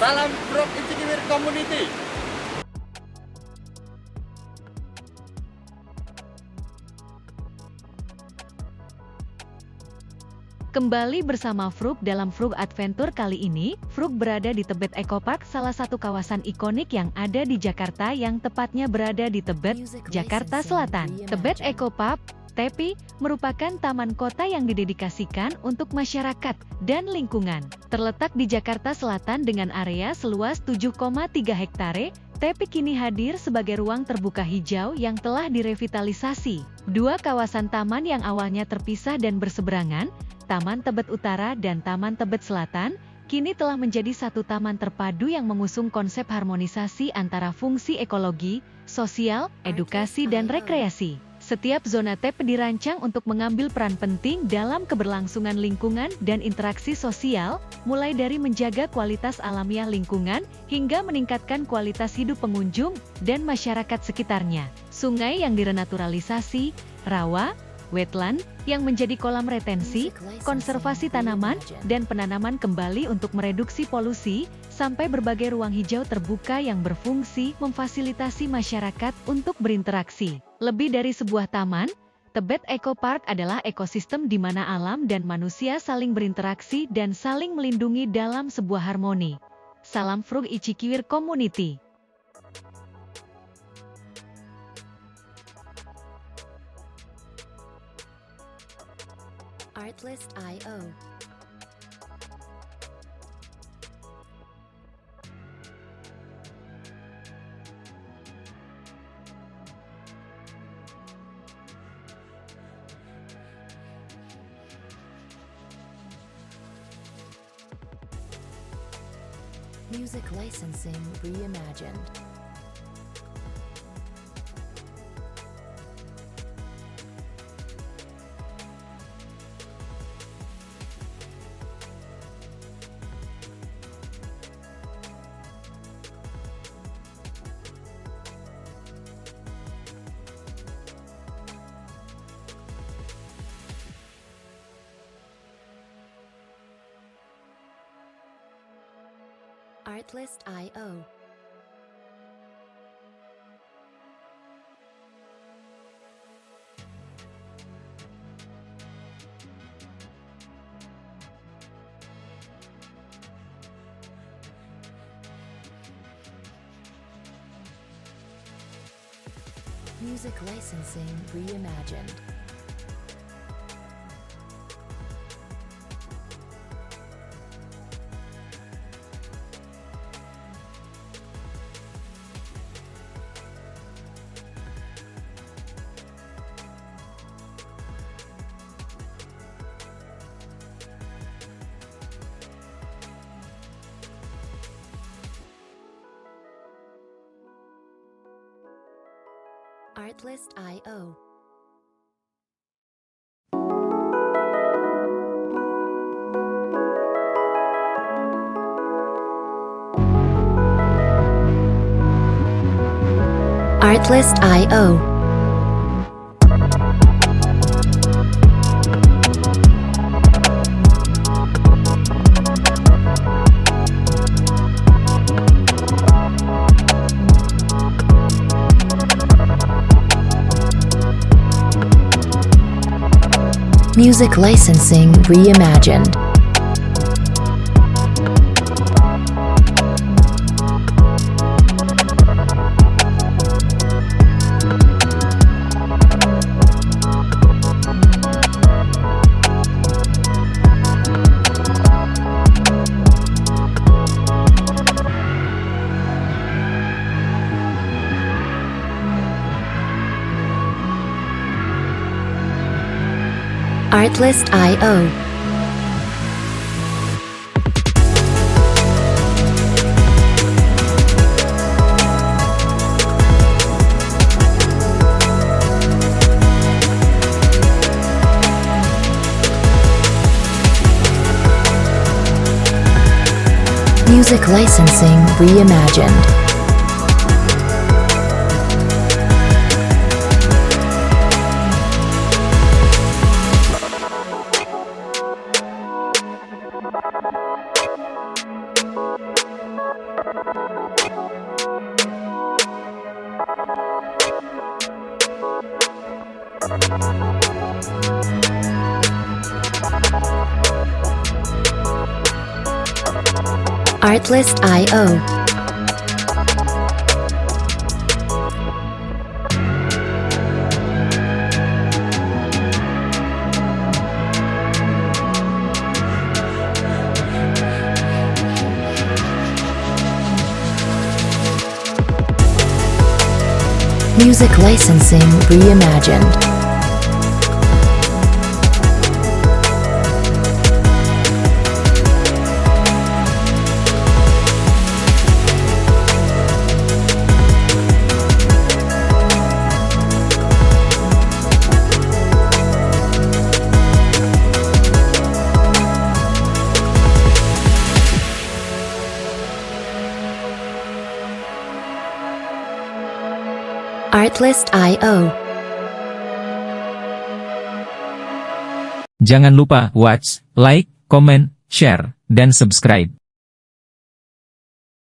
Salam Frog Icikiwir Community. Kembali bersama Frug dalam Frug Adventure kali ini, Frug berada di Tebet Eco Park, salah satu kawasan ikonik yang ada di Jakarta, yang tepatnya berada di Tebet, Jakarta Selatan. Tebet Eco Park, TEPI, merupakan taman kota yang didedikasikan untuk masyarakat dan lingkungan. Terletak di Jakarta Selatan dengan area seluas 7,3 hektare, TEPI kini hadir sebagai ruang terbuka hijau yang telah direvitalisasi. Dua kawasan taman yang awalnya terpisah dan berseberangan, Taman Tebet Utara dan Taman Tebet Selatan, kini telah menjadi satu taman terpadu yang mengusung konsep harmonisasi antara fungsi ekologi, sosial, edukasi, dan rekreasi. Setiap zona TEPI dirancang untuk mengambil peran penting dalam keberlangsungan lingkungan dan interaksi sosial, mulai dari menjaga kualitas alamiah lingkungan, hingga meningkatkan kualitas hidup pengunjung dan masyarakat sekitarnya. Sungai yang direnaturalisasi, rawa, wetland, yang menjadi kolam retensi, konservasi tanaman, dan penanaman kembali untuk mereduksi polusi, sampai berbagai ruang hijau terbuka yang berfungsi memfasilitasi masyarakat untuk berinteraksi. Lebih dari sebuah taman, Tebet Eco Park adalah ekosistem di mana alam dan manusia saling berinteraksi dan saling melindungi dalam sebuah harmoni. Salam Frug Icikiwir Community. Artlist.io. Music licensing reimagined. Artlist.io. Music licensing reimagined. Artlist.io. Artlist.io. Music licensing reimagined. Artlist.io. Music licensing reimagined. Artlist.io. Music licensing reimagined. Artlist.io. Jangan lupa watch, like, comment, share, dan subscribe.